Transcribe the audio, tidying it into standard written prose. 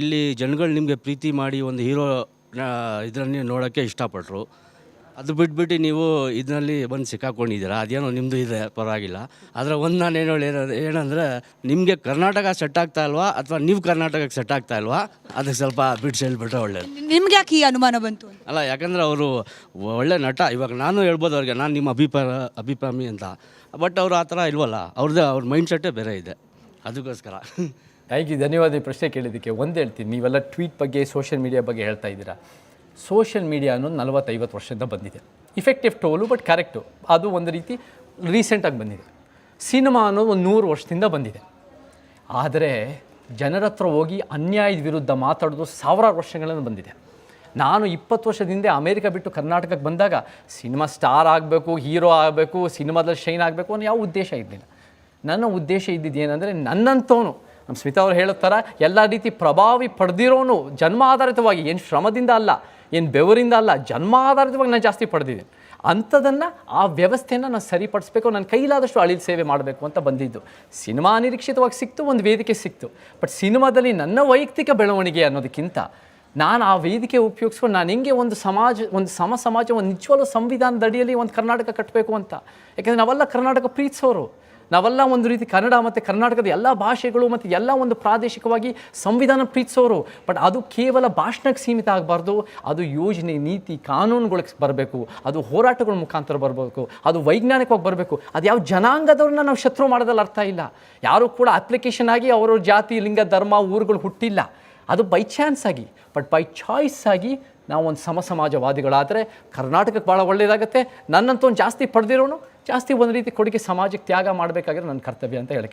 ಇಲ್ಲಿ ಜನಗಳು ನಿಮಗೆ ಪ್ರೀತಿ ಮಾಡಿ ಒಂದು ಹೀರೋ ಇದರಲ್ಲಿ ನೋಡೋಕ್ಕೆ ಇಷ್ಟಪಟ್ಟರು. ಅದು ಬಿಟ್ಬಿಟ್ಟು ನೀವು ಇದರಲ್ಲಿ ಬಂದು ಸಿಕ್ಕಾಕೊಂಡಿದ್ದೀರಾ. ಅದೇನೋ ನಿಮ್ಮದು ಇದೆ, ಪರವಾಗಿಲ್ಲ. ಆದರೆ ಒಂದು ನಾನು ಏನಂದರೆ ನಿಮಗೆ ಕರ್ನಾಟಕ ಸೆಟ್ ಆಗ್ತಾ ಇಲ್ವಾ ಅಥವಾ ನೀವು ಕರ್ನಾಟಕಕ್ಕೆ ಸೆಟ್ ಆಗ್ತಾ ಇಲ್ವಾ, ಅದಕ್ಕೆ ಸ್ವಲ್ಪ ಬಿಟ್ಟು ಹೇಳ್ಬಿಟ್ರೆ ಒಳ್ಳೇದು. ನಿಮ್ಗೆ ಯಾಕೆ ಈ ಅನುಮಾನ ಬಂತು? ಅಲ್ಲ, ಯಾಕಂದರೆ ಅವರು ಒಳ್ಳೆ ನಟ. ಇವಾಗ ನಾನು ಹೇಳ್ಬೋದು ಅವ್ರಿಗೆ ನಾನು ನಿಮ್ಮ ಅಭಿಪ್ರಾಮಿ ಅಂತ. ಬಟ್ ಅವರು ಆ ಥರ ಇಲ್ವಲ್ಲ, ಅವ್ರ ಮೈಂಡ್ ಸೆಟ್ಟೇ ಬೇರೆ ಇದೆ, ಅದಕ್ಕೋಸ್ಕರ. ಥ್ಯಾಂಕ್ ಯು, ಧನ್ಯವಾದ. ಈ ಪ್ರಶ್ನೆ ಕೇಳಿದ್ದಕ್ಕೆ. ಒಂದು ಹೇಳ್ತೀನಿ, ನೀವೆಲ್ಲ ಟ್ವೀಟ್ ಬಗ್ಗೆ ಸೋಷಿಯಲ್ ಮೀಡಿಯಾ ಬಗ್ಗೆ ಹೇಳ್ತಾ ಇದ್ದೀರಾ. ಸೋಷಿಯಲ್ ಮೀಡಿಯಾ ಅನ್ನೋದು 40-50 ವರ್ಷದಿಂದ ಬಂದಿದೆ. Effective tool, but correct. ಅದು ಒಂದು ರೀತಿ ರೀಸೆಂಟಾಗಿ ಬಂದಿದೆ. ಸಿನಿಮಾ ಅನ್ನೋದು ಒಂದು 100 ವರ್ಷದಿಂದ ಬಂದಿದೆ. ಆದರೆ ಜನರ ಹತ್ರ ಹೋಗಿ ಅನ್ಯಾಯದ ವಿರುದ್ಧ ಮಾತಾಡೋದು ಸಾವಿರಾರು ವರ್ಷಗಳನ್ನು ಬಂದಿದೆ. ನಾನು 20 ವರ್ಷದಿಂದ ಅಮೇರಿಕ ಬಿಟ್ಟು ಕರ್ನಾಟಕಕ್ಕೆ ಬಂದಾಗ ಸಿನಿಮಾ ಸ್ಟಾರ್ ಆಗಬೇಕು, ಹೀರೋ ಆಗಬೇಕು, ಸಿನಿಮಾದಲ್ಲಿ ಶೈನ್ ಆಗಬೇಕು ಅನ್ನೋ ಯಾವ ಉದ್ದೇಶ ಇರಲಿಲ್ಲ. ನನ್ನ ಉದ್ದೇಶ ಇದ್ದಿದ್ದು ಏನಂದರೆ, ನನ್ನಂತವನು, ನಮ್ಮ ಸ್ಮಿತಾ ಅವ್ರು ಹೇಳೋ ಥರ ಎಲ್ಲ ರೀತಿ ಪ್ರಭಾವಿ ಪಡೆದಿರೋನು ಜನ್ಮಾಧಾರಿತವಾಗಿ, ಏನು ಶ್ರಮದಿಂದ ಅಲ್ಲ, ಏನು ಬೆವರಿಂದ ಅಲ್ಲ, ಜನ್ಮಾಧಾರಿತವಾಗಿ ನಾನು ಜಾಸ್ತಿ ಪಡೆದಿದ್ದೀನಿ. ಅಂಥದನ್ನು, ಆ ವ್ಯವಸ್ಥೆಯನ್ನು ನಾನು ಸರಿಪಡಿಸ್ಬೇಕು, ನನ್ನ ಕೈಲಾದಷ್ಟು ಅಳಿಲ್ ಸೇವೆ ಮಾಡಬೇಕು ಅಂತ ಬಂದಿದ್ದು. ಸಿನಿಮಾ ಅನಿರೀಕ್ಷಿತವಾಗಿ ಸಿಕ್ತು, ಒಂದು ವೇದಿಕೆ ಸಿಕ್ತು. ಬಟ್ ಸಿನಿಮಾದಲ್ಲಿ ನನ್ನ ವೈಯಕ್ತಿಕ ಬೆಳವಣಿಗೆ ಅನ್ನೋದಕ್ಕಿಂತ ನಾನು ಆ ವೇದಿಕೆ ಉಪಯೋಗಿಸ್ಕೊಂಡು ನಾನು ಹೆಂಗೆ ಒಂದು ಸಮಾಜ, ಒಂದು ನಿಜವಾಗ್ಲೂ ಸಂವಿಧಾನದ ಅಡಿಯಲ್ಲಿ ಒಂದು ಕರ್ನಾಟಕ ಕಟ್ಟಬೇಕು ಅಂತ. ಯಾಕೆಂದರೆ ನಾವೆಲ್ಲ ಕರ್ನಾಟಕ ಪ್ರೀತಿಸೋರು, ನಾವೆಲ್ಲ ಒಂದು ರೀತಿ ಕನ್ನಡ ಮತ್ತು ಕರ್ನಾಟಕದ ಎಲ್ಲ ಭಾಷೆಗಳು ಮತ್ತು ಎಲ್ಲ ಒಂದು ಪ್ರಾದೇಶಿಕವಾಗಿ ಸಂವಿಧಾನ ಪ್ರೀತಿಸೋರು. ಬಟ್ ಅದು ಕೇವಲ ಭಾಷಣಕ್ಕೆ ಸೀಮಿತ ಆಗಬಾರ್ದು. ಅದು ಯೋಜನೆ, ನೀತಿ, ಕಾನೂನುಗಳಿಗೆ ಬರಬೇಕು. ಅದು ಹೋರಾಟಗಳ ಮುಖಾಂತರ ಬರಬೇಕು. ಅದು ವೈಜ್ಞಾನಿಕವಾಗಿ ಬರಬೇಕು. ಅದು ಯಾವ ಜನಾಂಗದವ್ರನ್ನ ನಾವು ಶತ್ರು ಮಾಡೋದ್ರಲ್ಲಿ ಅರ್ಥ ಇಲ್ಲ. ಯಾರೂ ಕೂಡ ಅಪ್ಲಿಕೇಶನ್ ಆಗಿ ಅವರ ಜಾತಿ, ಲಿಂಗ, ಧರ್ಮ, ಊರುಗಳು ಹುಟ್ಟಿಲ್ಲ. ಅದು ಬೈ ಚಾನ್ಸ್ ಆಗಿ, ಬಟ್ ಬೈ ಚಾಯ್ಸ್ ಆಗಿ ನಾವು ಒಂದು ಸಮಾಜವಾದಿಗಳಾದರೆ ಕರ್ನಾಟಕಕ್ಕೆ ಭಾಳ ಒಳ್ಳೆಯದಾಗುತ್ತೆ. ನನ್ನಂತೂ ಒಂದು ಜಾಸ್ತಿ ಪಡೆದಿರೋನು ಜಾಸ್ತಿ ಒಂದು ರೀತಿ ಕೊಡುಗೆ ಸಮಾಜಕ್ಕೆ ತ್ಯಾಗ ಮಾಡಬೇಕಾಗಿರೋ ನನ್ನ ಕರ್ತವ್ಯ ಅಂತ ಹೇಳಕ್ಕೆ ಇಷ್ಟ.